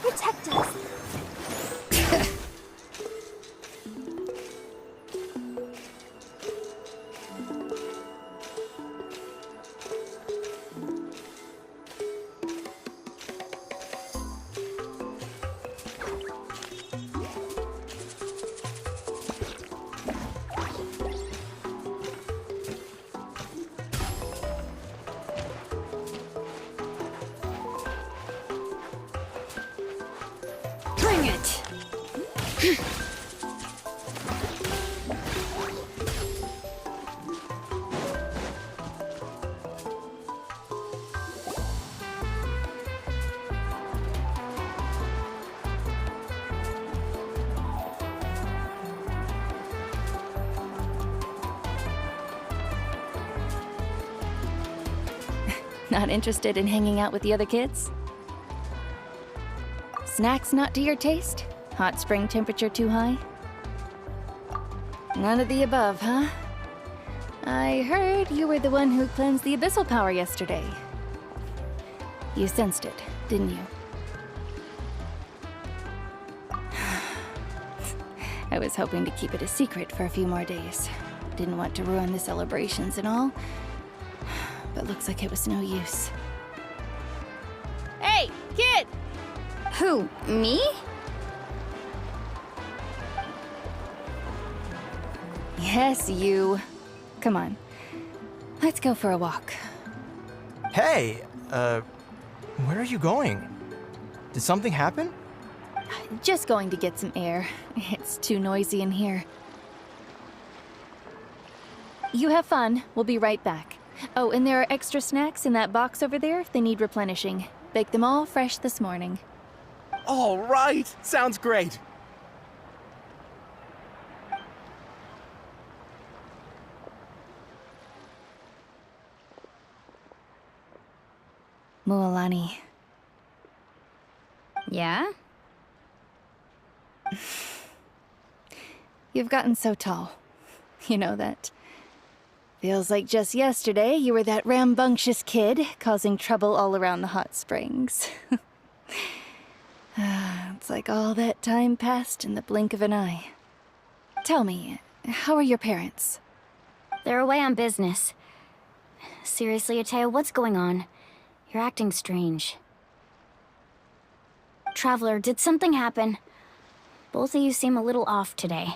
protect us. Bring it! Not interested in hanging out with the other kids? Snacks not to your taste? Hot spring temperature too high? None of the above, huh? I heard you were the one who cleansed the abyssal power yesterday. You sensed it, didn't you? I was hoping to keep it a secret for a few more days. Didn't want to ruin the celebrations and all. But looks like it was no use. Hey, kid! Who, me? Yes, you. Come on. Let's go for a walk. Hey, where are you going? Did something happen? Just going to get some air. It's too noisy in here. You have fun. We'll be right back. Oh, and there are extra snacks in that box over there if they need replenishing. Baked them all fresh this morning. All right, sounds great. Mualani. Yeah? You've gotten so tall. You know that. Feels like just yesterday you were that rambunctious kid causing trouble all around the hot springs. It's like all that time passed in the blink of an eye. Tell me, how are your parents? They're away on business. Seriously, Ateo, what's going on? You're acting strange. Traveler, did something happen? Both of you seem a little off today.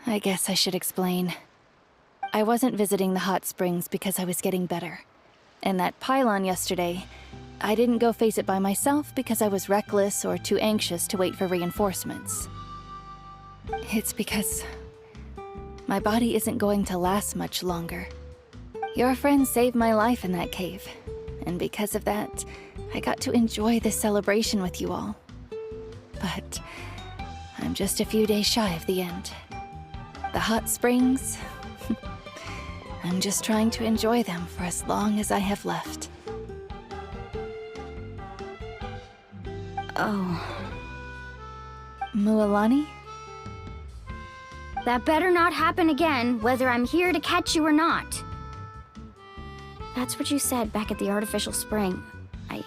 I guess I should explain. I wasn't visiting the hot springs because I was getting better. And that pylon yesterday, I didn't go face it by myself because I was reckless or too anxious to wait for reinforcements. It's because my body isn't going to last much longer. Your friend saved my life in that cave, and because of that, I got to enjoy this celebration with you all. But I'm just a few days shy of the end. The hot springs, I'm just trying to enjoy them for as long as I have left. Oh. Mualani? That better not happen again, whether I'm here to catch you or not. That's what you said back at the artificial spring. I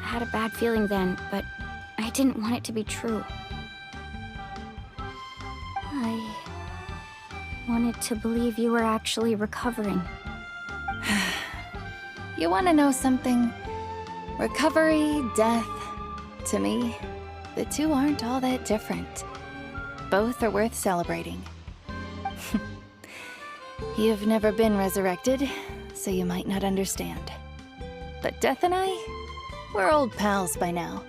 had a bad feeling then, but I didn't want it to be true. I wanted to believe you were actually recovering. You want to know something? Recovery, death, to me, the two aren't all that different. Both are worth celebrating. You've never been resurrected, so you might not understand. But Death and I, we're old pals by now.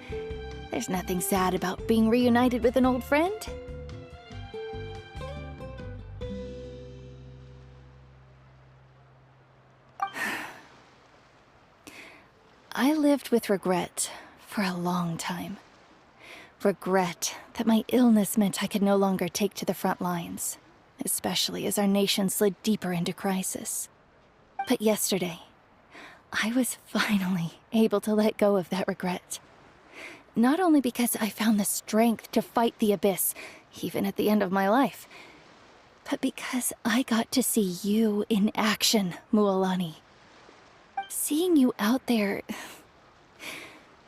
There's nothing sad about being reunited with an old friend. I lived with regret for a long time. Regret that my illness meant I could no longer take to the front lines, especially as our nation slid deeper into crisis. But yesterday, I was finally able to let go of that regret. Not only because I found the strength to fight the abyss, even at the end of my life, but because I got to see you in action, Mualani. Seeing you out there,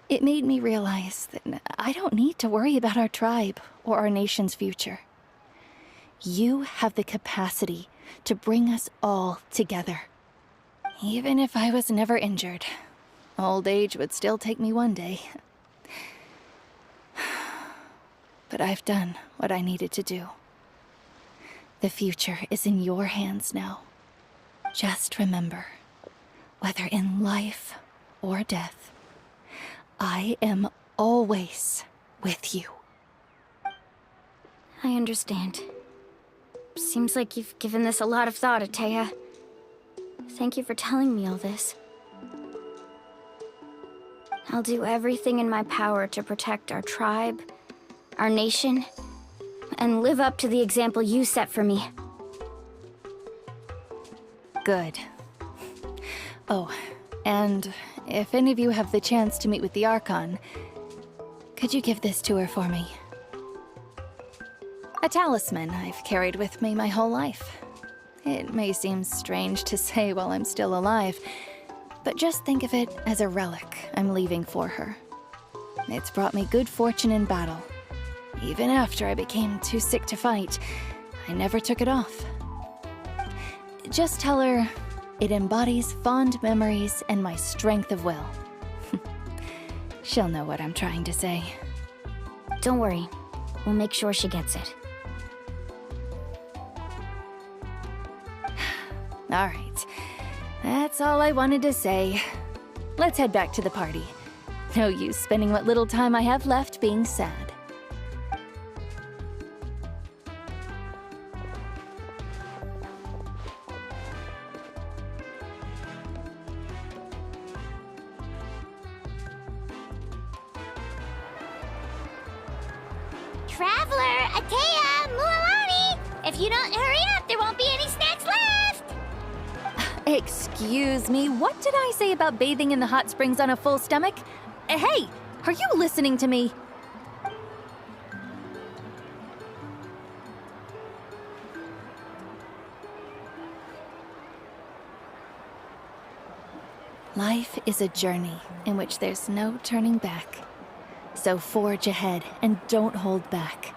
it made me realize that I don't need to worry about our tribe or our nation's future. You have the capacity to bring us all together. Even if I was never injured, old age would still take me one day. But I've done what I needed to do. The future is in your hands now. Just remember, whether in life or death, I am always with you. I understand. Seems like you've given this a lot of thought, Atea. Thank you for telling me all this. I'll do everything in my power to protect our tribe, our nation, and live up to the example you set for me. Good. Oh, and if any of you have the chance to meet with the Archon, could you give this to her for me? A talisman I've carried with me my whole life. It may seem strange to say while I'm still alive, but just think of it as a relic I'm leaving for her. It's brought me good fortune in battle. Even after I became too sick to fight, I never took it off. Just tell her it embodies fond memories and my strength of will. She'll know what I'm trying to say. Don't worry. We'll make sure she gets it. All right. That's all I wanted to say. Let's head back to the party. No use spending what little time I have left being sad. Traveler, Atea, Mualani! If you don't hurry up, there won't be any snacks left! Excuse me, what did I say about bathing in the hot springs on a full stomach? Hey, are you listening to me? Life is a journey in which there's no turning back. So forge ahead and don't hold back.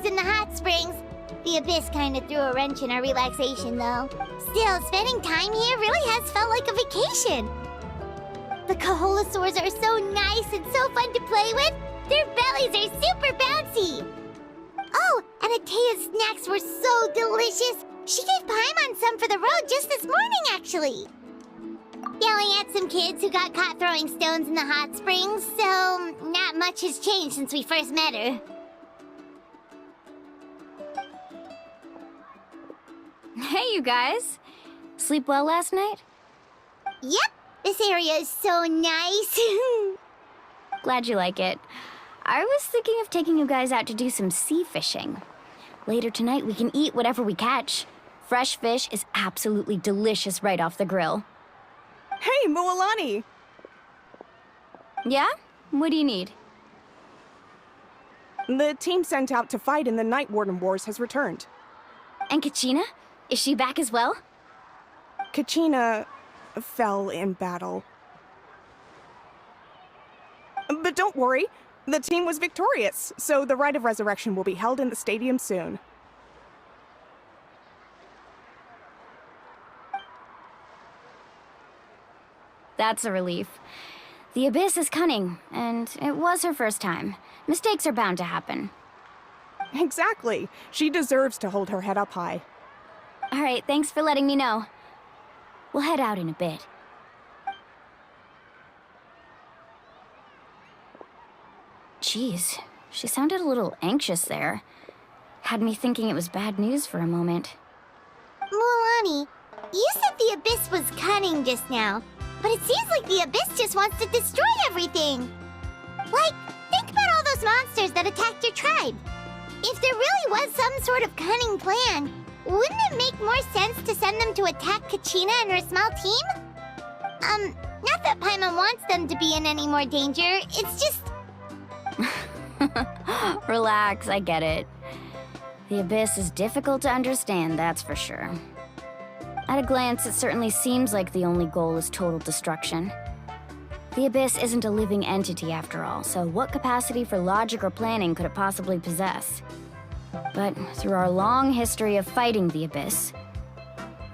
stones in the hot springs. The Abyss kind of threw a wrench in our relaxation, though. Still, spending time here really has felt like a vacation. The Kaholosaurs are so nice and so fun to play with. Their bellies are super bouncy. Oh, and Atea's snacks were so delicious. She gave Paimon some for the road just this morning, actually. Yelling at some kids who got caught throwing stones in the hot springs, so not much has changed since we first met her. Hey, you guys. Sleep well last night? Yep, this area is so nice. Glad you like it. I was thinking of taking you guys out to do some sea fishing. Later tonight, we can eat whatever we catch. Fresh fish is absolutely delicious right off the grill. Hey, Mualani! Yeah? What do you need? The team sent out to fight in the Night Warden Wars has returned. And Kachina? Is she back as well? Kachina fell in battle. But don't worry, the team was victorious, so the Rite of Resurrection will be held in the stadium soon. That's a relief. The Abyss is cunning, and it was her first time. Mistakes are bound to happen. Exactly. She deserves to hold her head up high. All right, thanks for letting me know. We'll head out in a bit. Jeez, she sounded a little anxious there. Had me thinking it was bad news for a moment. Mualani, you said the Abyss was cunning just now, but it seems like the Abyss just wants to destroy everything. Like, think about all those monsters that attacked your tribe. If there really was some sort of cunning plan, wouldn't it make more sense to send them to attack Kachina and her small team? Not that Paimon wants them to be in any more danger, it's just... Relax, I get it. The Abyss is difficult to understand, that's for sure. At a glance, it certainly seems like the only goal is total destruction. The Abyss isn't a living entity after all, so what capacity for logic or planning could it possibly possess? But through our long history of fighting the Abyss,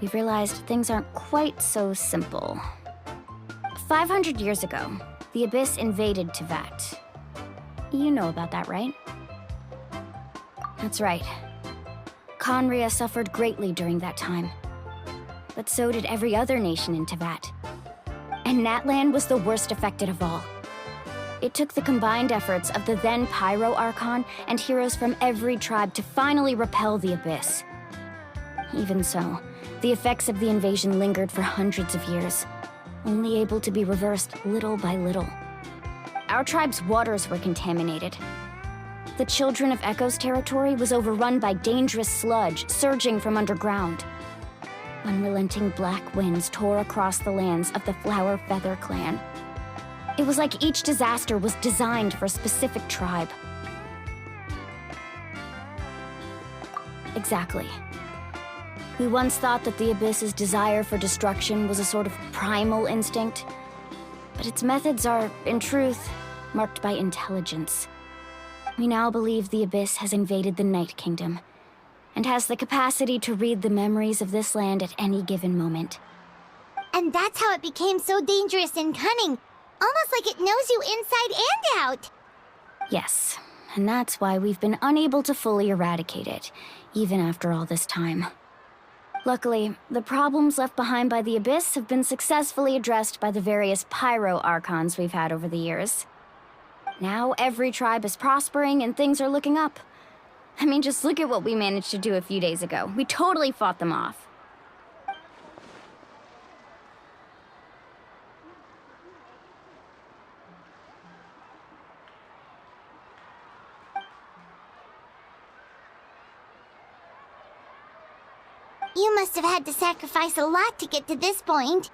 we've realized things aren't quite so simple. 500 years ago, the Abyss invaded Teyvat. You know about that, right? That's right. Conria suffered greatly during that time. But so did every other nation in Teyvat. And Natlan was the worst affected of all. It took the combined efforts of the then Pyro Archon and heroes from every tribe to finally repel the Abyss. Even so, the effects of the invasion lingered for hundreds of years, only able to be reversed little by little. Our tribe's waters were contaminated. The Children of Echo's territory was overrun by dangerous sludge surging from underground. Unrelenting black winds tore across the lands of the Flower Feather clan. It was like each disaster was designed for a specific tribe. Exactly. We once thought that the Abyss's desire for destruction was a sort of primal instinct, but its methods are, in truth, marked by intelligence. We now believe the Abyss has invaded the Night Kingdom, and has the capacity to read the memories of this land at any given moment. And that's how it became so dangerous and cunning. Almost like it knows you inside and out. Yes, and that's why we've been unable to fully eradicate it, even after all this time. Luckily, the problems left behind by the Abyss have been successfully addressed by the various Pyro Archons we've had over the years. Now every tribe is prospering and things are looking up. I mean, just look at what we managed to do a few days ago. We totally fought them off. You must have had to sacrifice a lot to get to this point.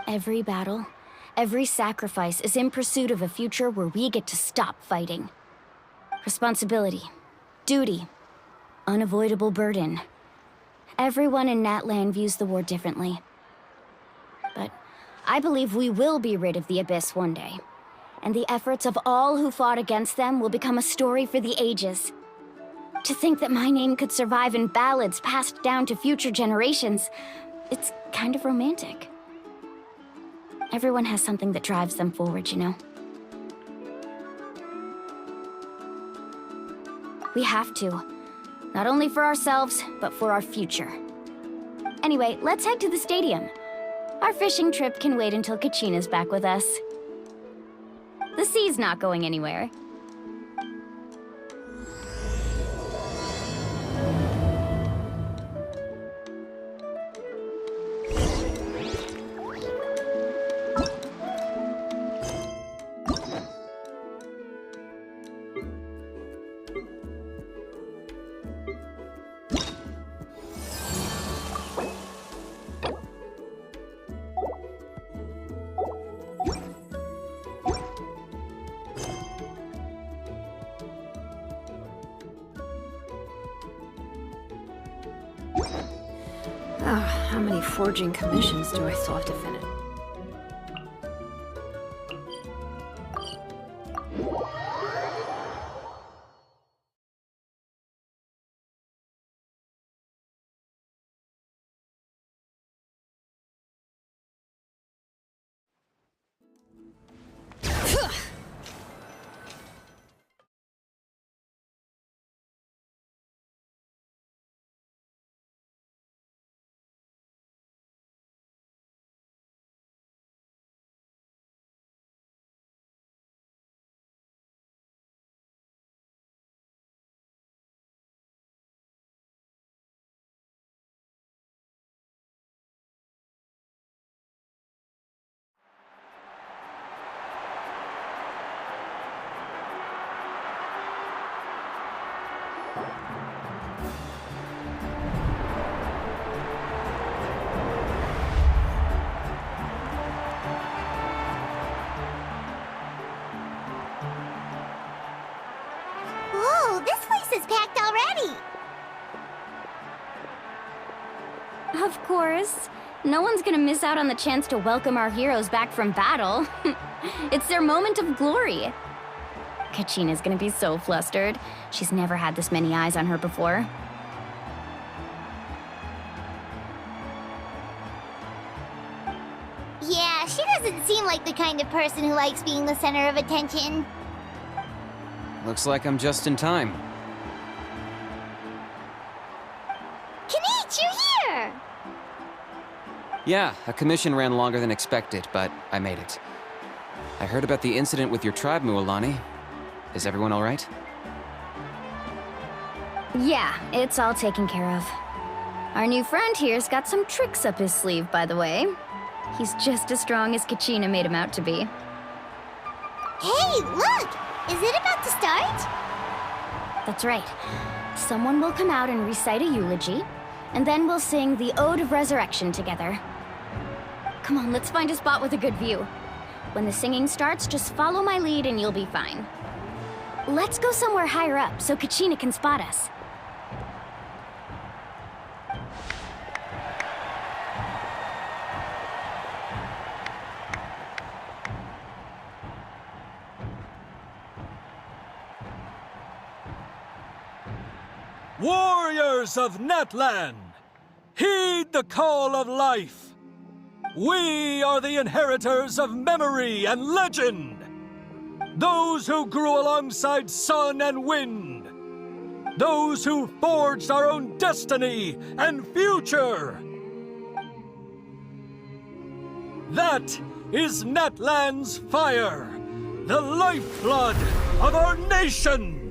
Every battle, every sacrifice is in pursuit of a future where we get to stop fighting. Responsibility, duty, unavoidable burden. Everyone in Natlan views the war differently. But I believe we will be rid of the Abyss one day. And the efforts of all who fought against them will become a story for the ages. To think that my name could survive in ballads passed down to future generations, it's kind of romantic. Everyone has something that drives them forward, you know? We have to. Not only for ourselves, but for our future. Anyway, let's head to the stadium. Our fishing trip can wait until Kachina's back with us. The sea's not going anywhere. How many forging commissions do I still have to finish? Whoa, this place is packed already! Of course. No one's gonna miss out on the chance to welcome our heroes back from battle. It's their moment of glory. Kachina's gonna be so flustered. She's never had this many eyes on her before. Yeah, she doesn't seem like the kind of person who likes being the center of attention. Looks like I'm just in time. Kinich, you're here! Yeah, a commission ran longer than expected, but I made it. I heard about the incident with your tribe, Mualani. Is everyone all right? Yeah, it's all taken care of. Our new friend here's got some tricks up his sleeve, by the way. He's just as strong as Kachina made him out to be. Hey, look! Is it about to start? That's right. Someone will come out and recite a eulogy, and then we'll sing the Ode of Resurrection together. Come on, let's find a spot with a good view. When the singing starts, just follow my lead and you'll be fine. Let's go somewhere higher up so Kachina can spot us. Warriors of Natlan, heed the call of life. We are the inheritors of memory and legend. Those who grew alongside sun and wind. Those who forged our own destiny and future. That is Natlan's fire, the lifeblood of our nation.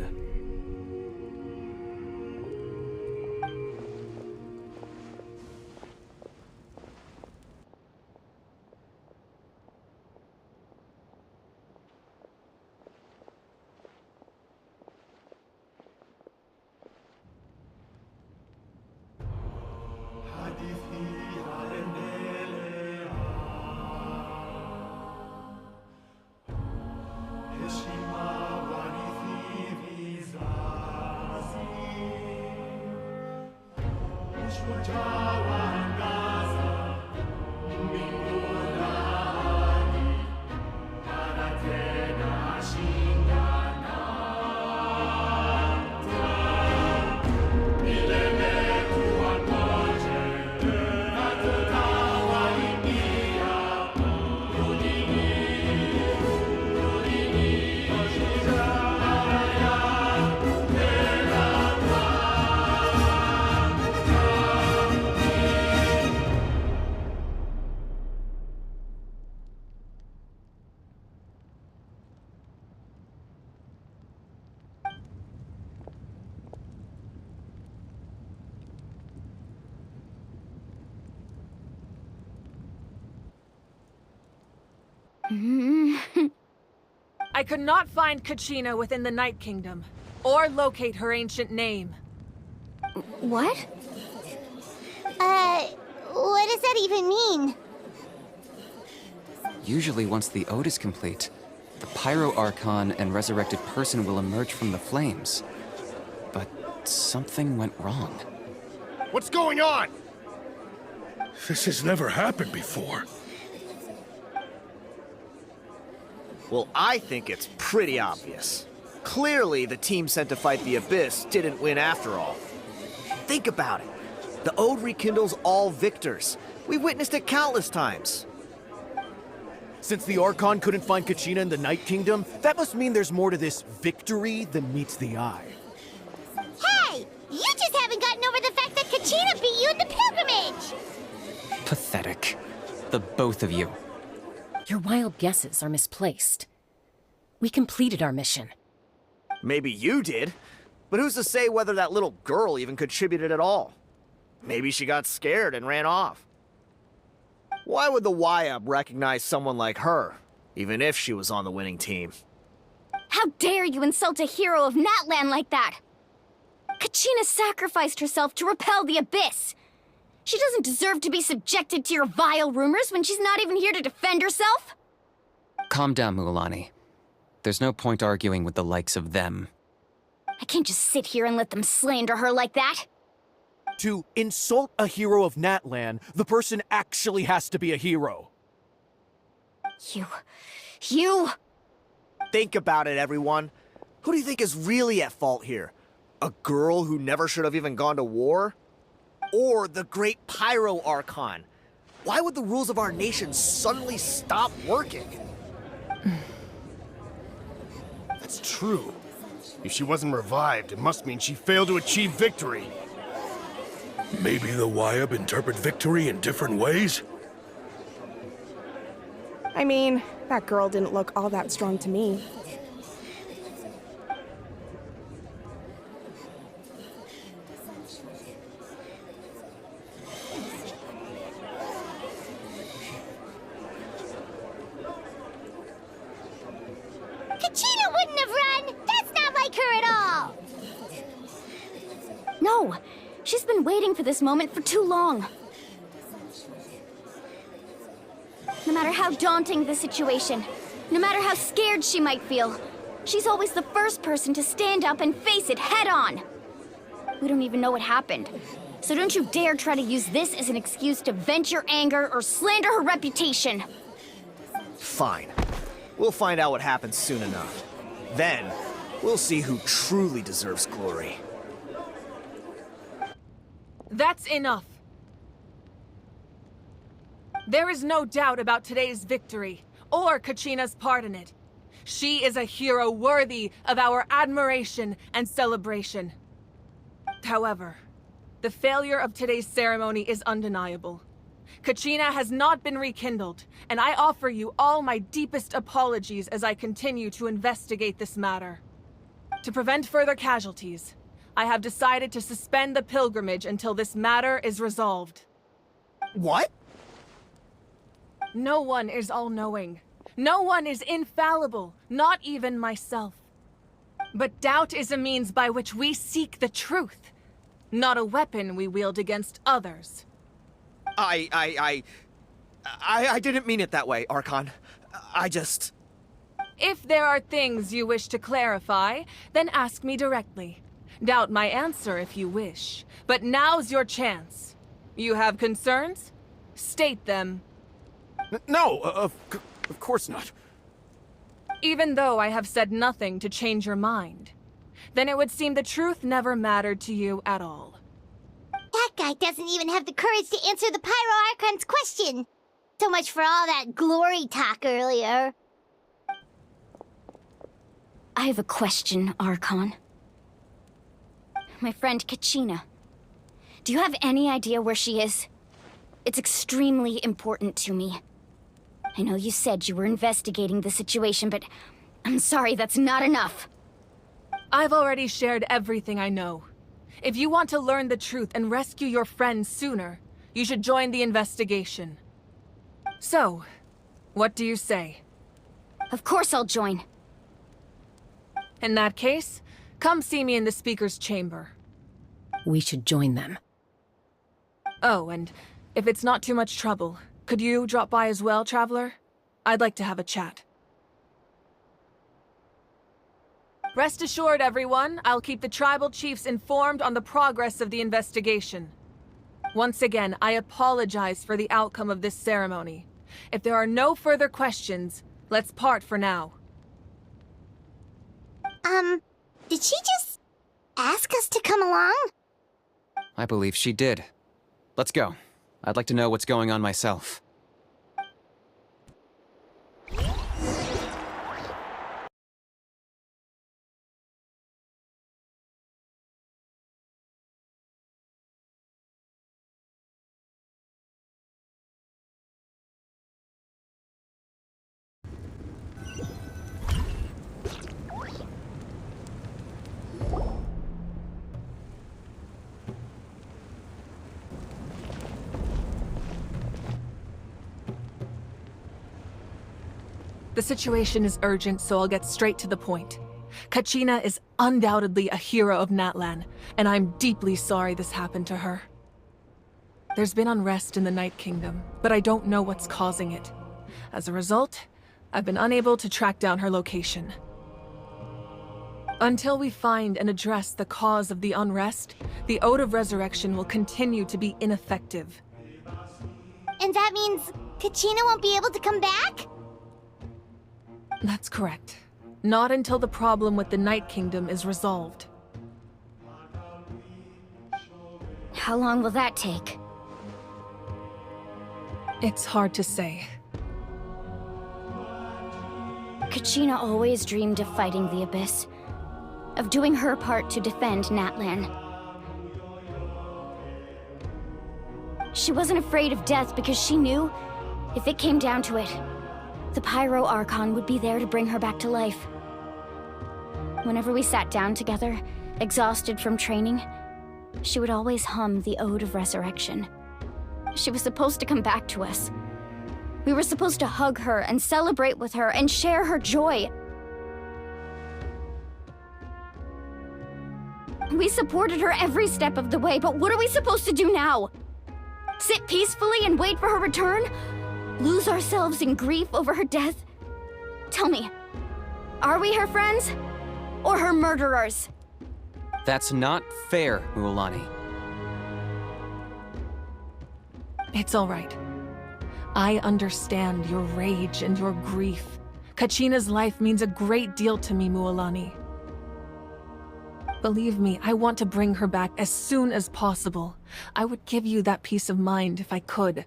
I could not find Kachina within the Night Kingdom, or locate her ancient name. What? What does that even mean? Usually once the ode is complete, the Pyro Archon and resurrected person will emerge from the flames. But something went wrong. What's going on? This has never happened before. Well, I think it's pretty obvious. Clearly, the team sent to fight the Abyss didn't win after all. Think about it. The Ode rekindles all victors. We witnessed it countless times. Since the Archon couldn't find Kachina in the Night Kingdom, that must mean there's more to this victory than meets the eye. Hey! You just haven't gotten over the fact that Kachina beat you in the pilgrimage! Pathetic. The both of you. Your wild guesses are misplaced. We completed our mission. Maybe you did, but who's to say whether that little girl even contributed at all? Maybe she got scared and ran off. Why would the YUB recognize someone like her, even if she was on the winning team? How dare you insult a hero of Natlan like that? Kachina sacrificed herself to repel the Abyss. She doesn't deserve to be subjected to your vile rumors when she's not even here to defend herself. Calm down, Mualani. There's no point arguing with the likes of them. I can't just sit here and let them slander her like that. To insult a hero of Natlan, the person actually has to be a hero. You... Think about it, everyone. Who do you think is really at fault here? A girl who never should have even gone to war? Or the great Pyro Archon? Why would the rules of our nation suddenly stop working? That's true. If she wasn't revived, it must mean she failed to achieve victory. Maybe the YUB interpret victory in different ways? I mean, that girl didn't look all that strong to me. Kachina wouldn't have run! That's not like her at all! No! She's been waiting for this moment for too long. No matter how daunting the situation, no matter how scared she might feel, she's always the first person to stand up and face it head on. We don't even know what happened, so don't you dare try to use this as an excuse to vent your anger or slander her reputation. Fine. We'll find out what happens soon enough. Then, we'll see who truly deserves glory. That's enough. There is no doubt about today's victory, or Kachina's part in it. She is a hero worthy of our admiration and celebration. However, the failure of today's ceremony is undeniable. Kachina has not been rekindled, and I offer you all my deepest apologies as I continue to investigate this matter. To prevent further casualties, I have decided to suspend the pilgrimage until this matter is resolved. What? No one is all-knowing. No one is infallible, not even myself. But doubt is a means by which we seek the truth, not a weapon we wield against others. I didn't mean it that way, Archon. I just... If there are things you wish to clarify, then ask me directly. Doubt my answer if you wish, but now's your chance. You have concerns? State them. No, of course not. Even though I have said nothing to change your mind, then it would seem the truth never mattered to you at all. That guy doesn't even have the courage to answer the Pyro Archon's question. So much for all that glory talk earlier. I have a question, Archon. My friend Kachina. Do you have any idea where she is? It's extremely important to me. I know you said you were investigating the situation, but I'm sorry, that's not enough. I've already shared everything I know. If you want to learn the truth and rescue your friend sooner, you should join the investigation. So, what do you say? Of course I'll join. In that case, come see me in the speaker's chamber. We should join them. Oh, and if it's not too much trouble, could you drop by as well, Traveler? I'd like to have a chat. Rest assured, everyone, I'll keep the tribal chiefs informed on the progress of the investigation. Once again, I apologize for the outcome of this ceremony. If there are no further questions, let's part for now. Did she just ask us to come along? I believe she did. Let's go. I'd like to know what's going on myself. The situation is urgent, so I'll get straight to the point. Kachina is undoubtedly a hero of Natlan, and I'm deeply sorry this happened to her. There's been unrest in the Night Kingdom, but I don't know what's causing it. As a result, I've been unable to track down her location. Until we find and address the cause of the unrest, the Ode of Resurrection will continue to be ineffective. And that means Kachina won't be able to come back? That's correct. Not until the problem with the Night Kingdom is resolved. How long will that take? It's hard to say. Kachina always dreamed of fighting the Abyss, of doing her part to defend Natlan. She wasn't afraid of death because she knew, if it came down to it, the Pyro Archon would be there to bring her back to life. Whenever we sat down together, exhausted from training, she would always hum the Ode of Resurrection. She was supposed to come back to us. We were supposed to hug her and celebrate with her and share her joy. We supported her every step of the way, but what are we supposed to do now? Sit peacefully and wait for her return? Lose ourselves in grief over her death? Tell me, are we her friends? Or her murderers? That's not fair, Mualani. It's all right. I understand your rage and your grief. Kachina's life means a great deal to me, Mualani. Believe me, I want to bring her back as soon as possible. I would give you that peace of mind if I could.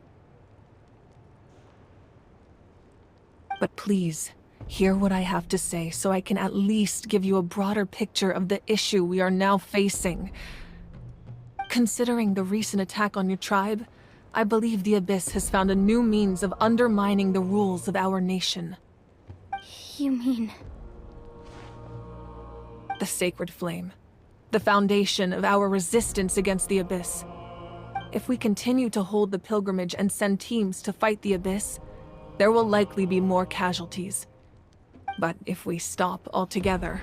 But please, hear what I have to say so I can at least give you a broader picture of the issue we are now facing. Considering the recent attack on your tribe, I believe the Abyss has found a new means of undermining the rules of our nation. You mean... The Sacred Flame. The foundation of our resistance against the Abyss. If we continue to hold the pilgrimage and send teams to fight the Abyss, there will likely be more casualties. But if we stop altogether,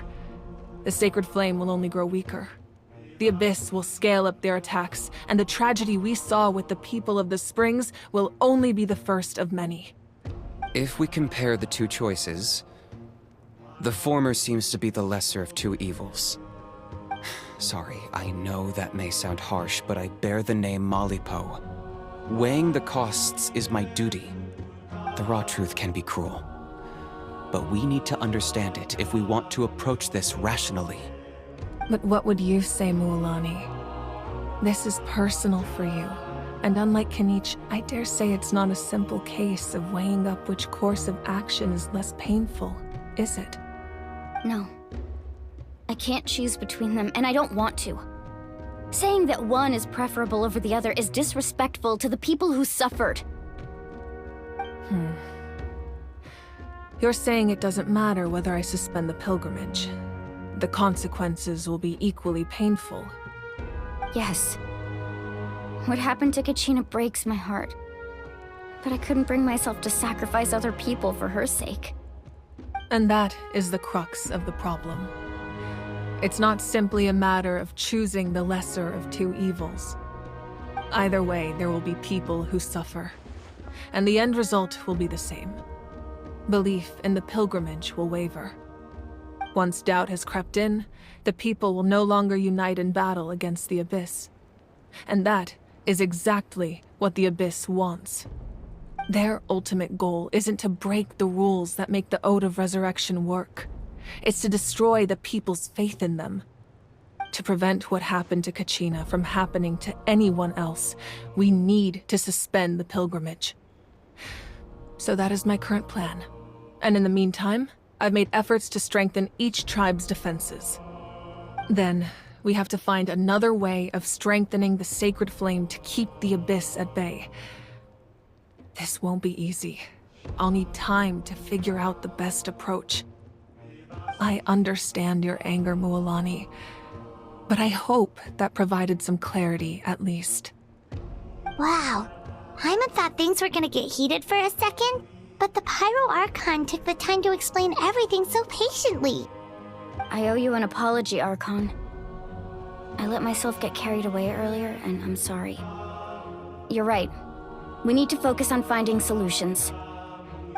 the Sacred Flame will only grow weaker. The Abyss will scale up their attacks, and the tragedy we saw with the people of the Springs will only be the first of many. If we compare the two choices, the former seems to be the lesser of two evils. Sorry, I know that may sound harsh, but I bear the name Malipo. Weighing the costs is my duty. The raw truth can be cruel. But we need to understand it if we want to approach this rationally. But what would you say, Mualani? This is personal for you. And unlike Kanich, I dare say it's not a simple case of weighing up which course of action is less painful, is it? No. I can't choose between them, and I don't want to. Saying that one is preferable over the other is disrespectful to the people who suffered. You're saying it doesn't matter whether I suspend the pilgrimage. The consequences will be equally painful. Yes. What happened to Kachina breaks my heart. But I couldn't bring myself to sacrifice other people for her sake. And that is the crux of the problem. It's not simply a matter of choosing the lesser of two evils. Either way, there will be people who suffer, and the end result will be the same. Belief in the pilgrimage will waver. Once doubt has crept in, the people will no longer unite in battle against the Abyss. And that is exactly what the Abyss wants. Their ultimate goal isn't to break the rules that make the Ode of Resurrection work. It's to destroy the people's faith in them. To prevent what happened to Kachina from happening to anyone else, we need to suspend the pilgrimage. So that is my current plan. And in the meantime, I've made efforts to strengthen each tribe's defenses. Then, we have to find another way of strengthening the sacred flame to keep the Abyss at bay. This won't be easy. I'll need time to figure out the best approach. I understand your anger, Mualani, but I hope that provided some clarity at least. Wow. Paimon thought things were gonna get heated for a second, but the Pyro Archon took the time to explain everything so patiently. I owe you an apology, Archon. I let myself get carried away earlier, and I'm sorry. You're right. We need to focus on finding solutions.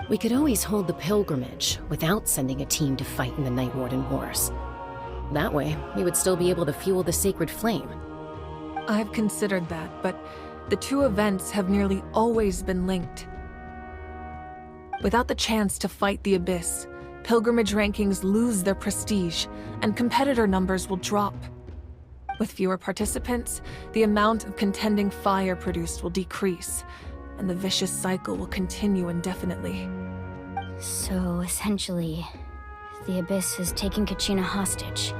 We could always hold the pilgrimage without sending a team to fight in the Night Warden Wars. That way, we would still be able to fuel the sacred flame. I've considered that, but the two events have nearly always been linked. Without the chance to fight the Abyss, pilgrimage rankings lose their prestige, and competitor numbers will drop. With fewer participants, the amount of contending fire produced will decrease, and the vicious cycle will continue indefinitely. So, essentially, the Abyss is taking Kachina hostage.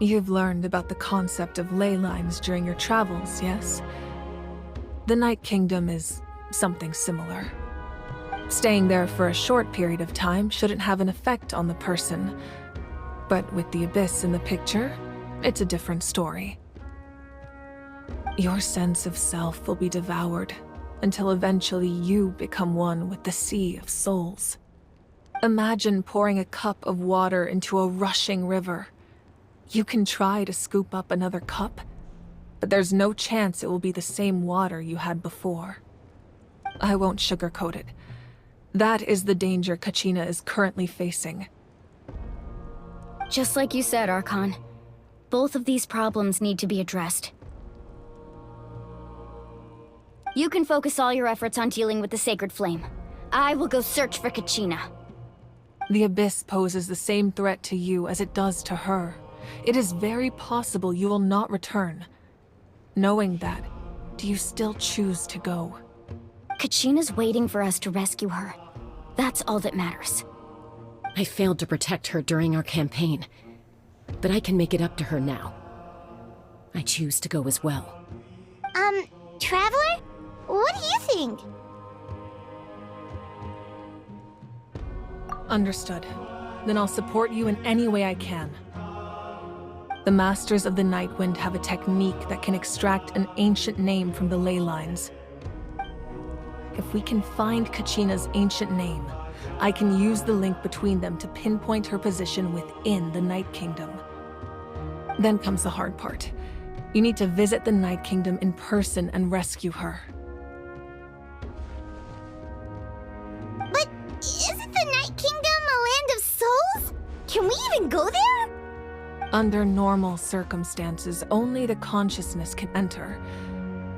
You've learned about the concept of ley lines during your travels, yes? The Night Kingdom is something similar. Staying there for a short period of time shouldn't have an effect on the person. But with the Abyss in the picture, it's a different story. Your sense of self will be devoured until eventually you become one with the sea of souls. Imagine pouring a cup of water into a rushing river. You can try to scoop up another cup, but there's no chance it will be the same water you had before. I won't sugarcoat it. That is the danger Kachina is currently facing. Just like you said, Archon. Both of these problems need to be addressed. You can focus all your efforts on dealing with the Sacred Flame. I will go search for Kachina. The Abyss poses the same threat to you as it does to her. It is very possible you will not return. Knowing that, do you still choose to go? Kachina's waiting for us to rescue her. That's all that matters. I failed to protect her during our campaign, but I can make it up to her now. I choose to go as well. Traveler? What do you think? Understood. Then I'll support you in any way I can. The Masters of the Nightwind have a technique that can extract an ancient name from the ley lines. If we can find Kachina's ancient name, I can use the link between them to pinpoint her position within the Night Kingdom. Then comes the hard part. You need to visit the Night Kingdom in person and rescue her. But isn't the Night Kingdom a land of souls? Can we even go there? Under normal circumstances, only the consciousness can enter.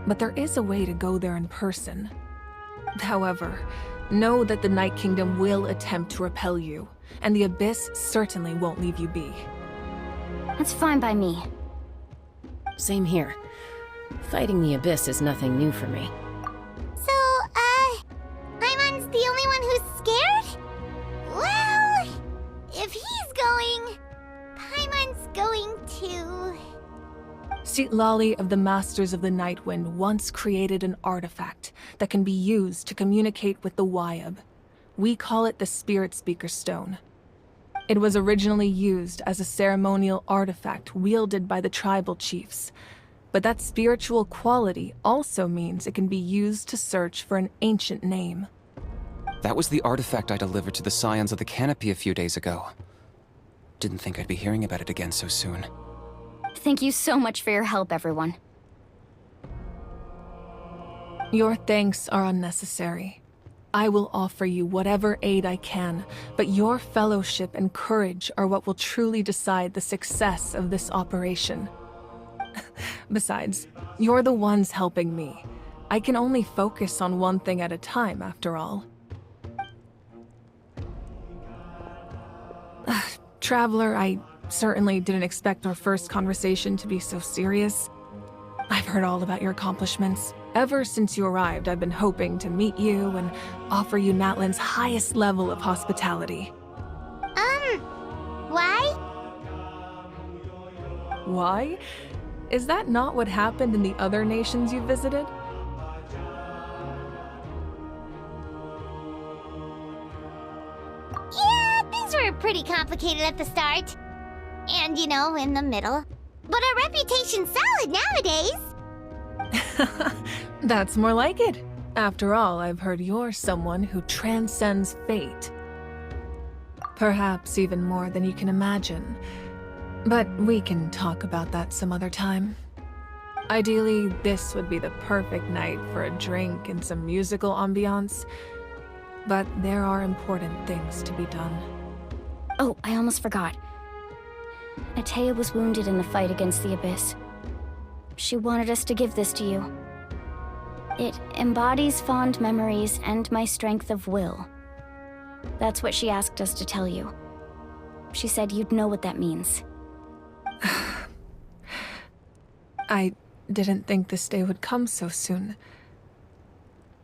But there is a way to go there in person. However, know that the Night Kingdom will attempt to repel you, and the Abyss certainly won't leave you be. That's fine by me. Same here. Fighting the Abyss is nothing new for me. So, Paimon's the only one who's scared? Well, if he's going, Paimon's going too. Sitlali of the Masters of the Nightwind once created an artifact that can be used to communicate with the Wyab. We call it the Spirit Speaker Stone. It was originally used as a ceremonial artifact wielded by the tribal chiefs, but that spiritual quality also means it can be used to search for an ancient name. That was the artifact I delivered to the Scions of the Canopy a few days ago. Didn't think I'd be hearing about it again so soon. Thank you so much for your help, everyone. Your thanks are unnecessary. I will offer you whatever aid I can, but your fellowship and courage are what will truly decide the success of this operation. Besides, you're the ones helping me. I can only focus on one thing at a time, after all. Traveler, I certainly didn't expect our first conversation to be so serious. I've heard all about your accomplishments. Ever since you arrived, I've been hoping to meet you and offer you Natlan's highest level of hospitality. Why? Why? Is that not what happened in the other nations you visited? Yeah, things were pretty complicated at the start. And, you know, in the middle. But our reputation's solid nowadays. That's more like it. After all, I've heard you're someone who transcends fate. Perhaps even more than you can imagine. But we can talk about that some other time. Ideally, this would be the perfect night for a drink and some musical ambiance. But there are important things to be done. Oh, I almost forgot. Atea was wounded in the fight against the Abyss. She wanted us to give this to you. It embodies fond memories and my strength of will. That's what she asked us to tell you. She said you'd know what that means. I didn't think this day would come so soon.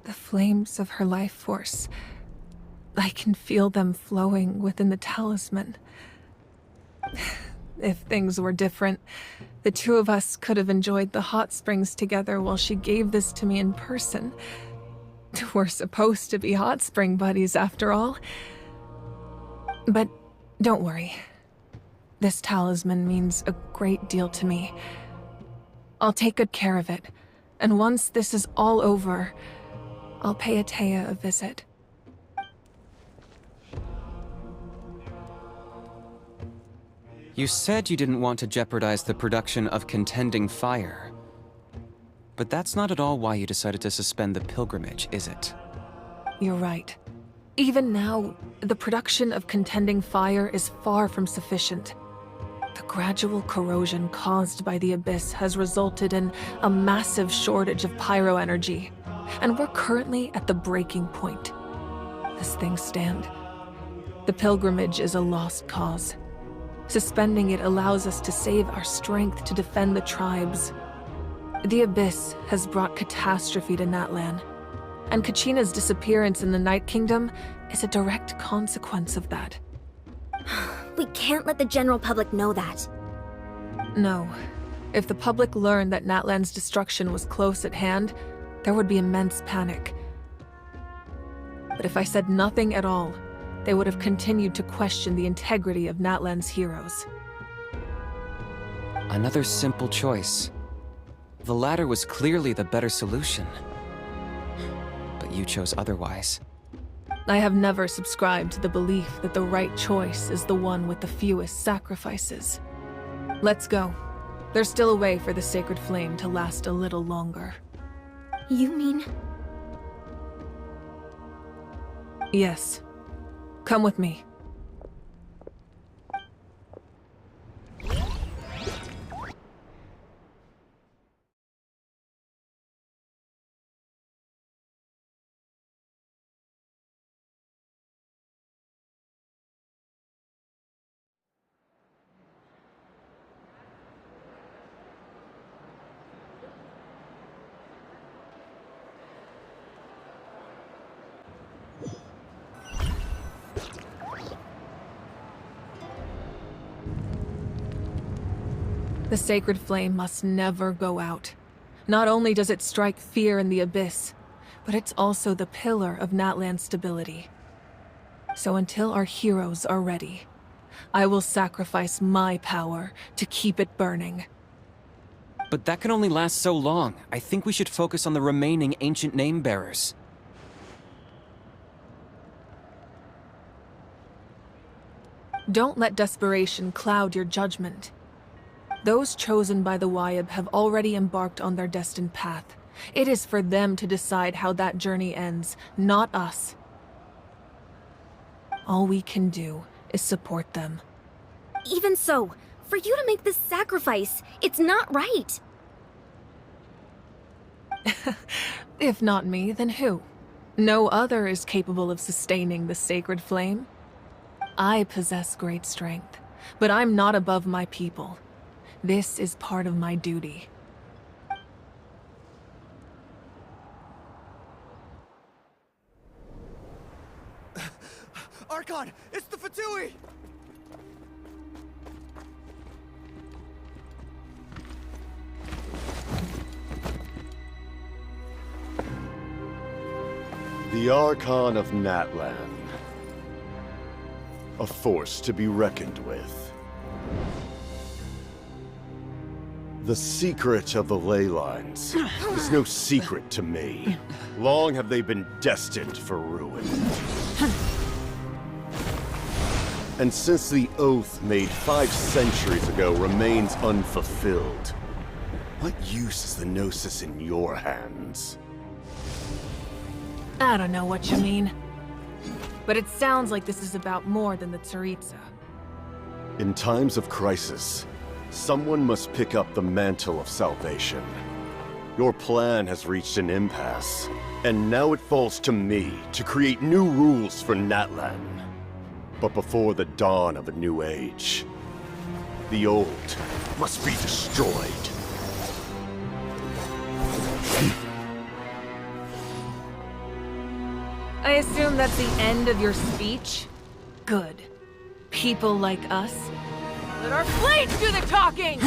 The flames of her life force. I can feel them flowing within the talisman. If things were different, the two of us could have enjoyed the hot springs together while she gave this to me in person. We're supposed to be hot spring buddies after all. But don't worry. This talisman means a great deal to me. I'll take good care of it, and once this is all over, I'll pay Atea a visit. You said you didn't want to jeopardize the production of Contending Fire. But that's not at all why you decided to suspend the pilgrimage, is it? You're right. Even now, the production of Contending Fire is far from sufficient. The gradual corrosion caused by the Abyss has resulted in a massive shortage of pyro energy, and we're currently at the breaking point. As things stand, the pilgrimage is a lost cause. Suspending it allows us to save our strength to defend the tribes. The Abyss has brought catastrophe to Natlan, and Kachina's disappearance in the Night Kingdom is a direct consequence of that. We can't let the general public know that. No. If the public learned that Natlan's destruction was close at hand, there would be immense panic. But if I said nothing at all, they would have continued to question the integrity of Natlan's heroes. Another simple choice. The latter was clearly the better solution. But you chose otherwise. I have never subscribed to the belief that the right choice is the one with the fewest sacrifices. Let's go. There's still a way for the sacred flame to last a little longer. You mean? Yes. Come with me. The sacred flame must never go out. Not only does it strike fear in the Abyss, but it's also the pillar of Natlan's stability. So until our heroes are ready, I will sacrifice my power to keep it burning. But that can only last so long. I think we should focus on the remaining ancient name-bearers. Don't let desperation cloud your judgment. Those chosen by the Wyab have already embarked on their destined path. It is for them to decide how that journey ends, not us. All we can do is support them. Even so, for you to make this sacrifice, it's not right. If not me, then who? No other is capable of sustaining the sacred flame. I possess great strength, but I'm not above my people. This is part of my duty. Archon, it's the Fatui! The Archon of Natlan. A force to be reckoned with. The secret of the ley lines is no secret to me. Long have they been destined for ruin. And since the oath made 5 centuries ago remains unfulfilled, what use is the Gnosis in your hands? I don't know what you mean. But it sounds like this is about more than the Tsaritsa. In times of crisis, someone must pick up the mantle of salvation. Your plan has reached an impasse, and now it falls to me to create new rules for Natlan. But before the dawn of a new age, the old must be destroyed. I assume that's the end of your speech? Good. People like us. Let our blades do the talking!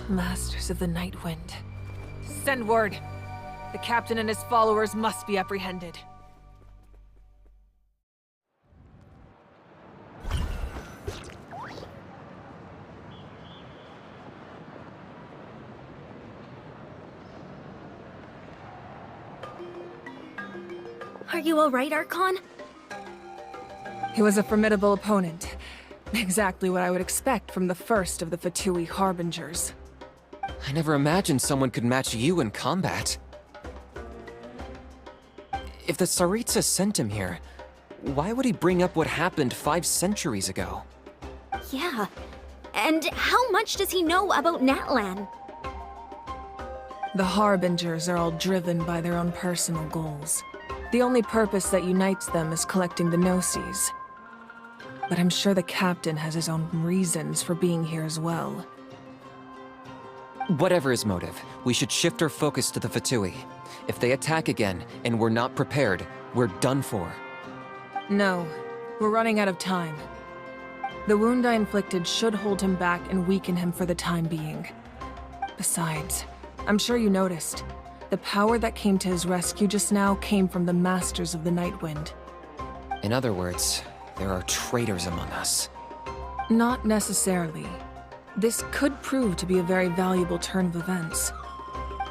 Masters of the Night Wind. Send word. The captain and his followers must be apprehended. Are you alright, Archon? He was a formidable opponent. Exactly what I would expect from the first of the Fatui Harbingers. I never imagined someone could match you in combat. If the Tsaritsa sent him here, why would he bring up what happened 5 centuries ago? Yeah. And how much does he know about Natlan? The Harbingers are all driven by their own personal goals. The only purpose that unites them is collecting the Gnosis. But I'm sure the captain has his own reasons for being here as well. Whatever his motive, we should shift our focus to the Fatui. If they attack again, and we're not prepared, we're done for. No, we're running out of time. The wound I inflicted should hold him back and weaken him for the time being. Besides, I'm sure you noticed, the power that came to his rescue just now came from the Masters of the Nightwind. In other words, there are traitors among us. Not necessarily. This could prove to be a very valuable turn of events.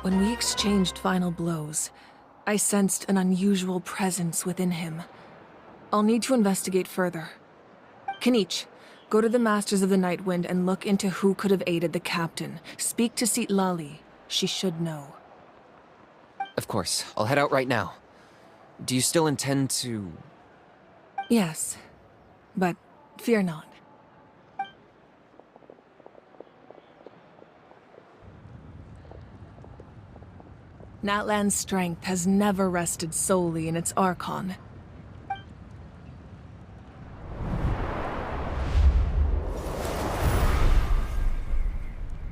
When we exchanged final blows, I sensed an unusual presence within him. I'll need to investigate further. Kanich, go to the Masters of the Nightwind and look into who could have aided the captain. Speak to Sitlali. She should know. Of course, I'll head out right now. Do you still intend to... Yes, but fear not. Natlan's strength has never rested solely in its Archon.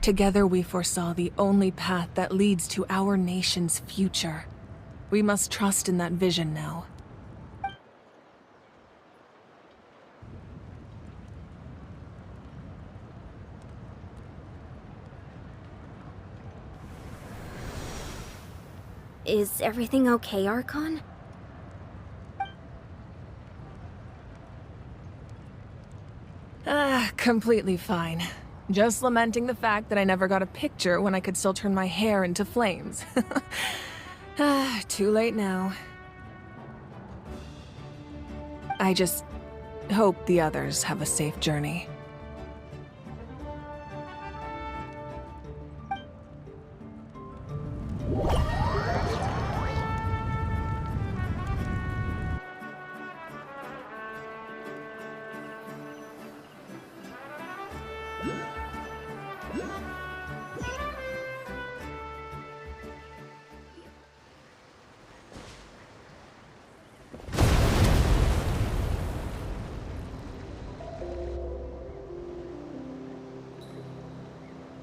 Together we foresaw the only path that leads to our nation's future. We must trust in that vision now. Is everything okay, Archon? Completely fine. Just lamenting the fact that I never got a picture when I could still turn my hair into flames. Too late now. I just hope the others have a safe journey.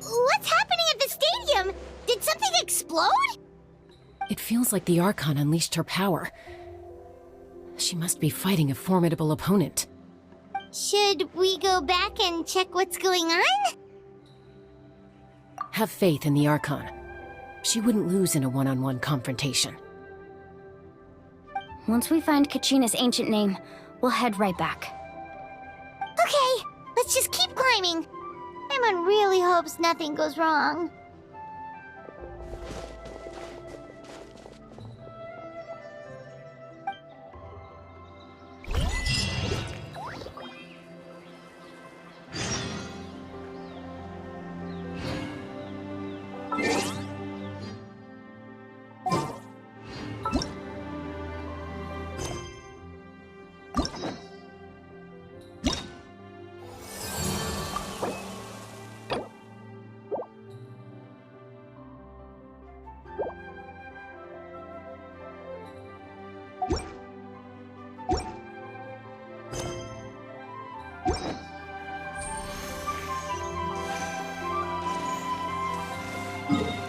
What's happening at the stadium? Did something explode? It feels like the Archon unleashed her power. She must be fighting a formidable opponent. Should we go back and check what's going on? Have faith in the Archon. She wouldn't lose in a one-on-one confrontation. Once we find Kachina's ancient name, we'll head right back. Okay, let's just keep climbing. Everyone really hopes nothing goes wrong. you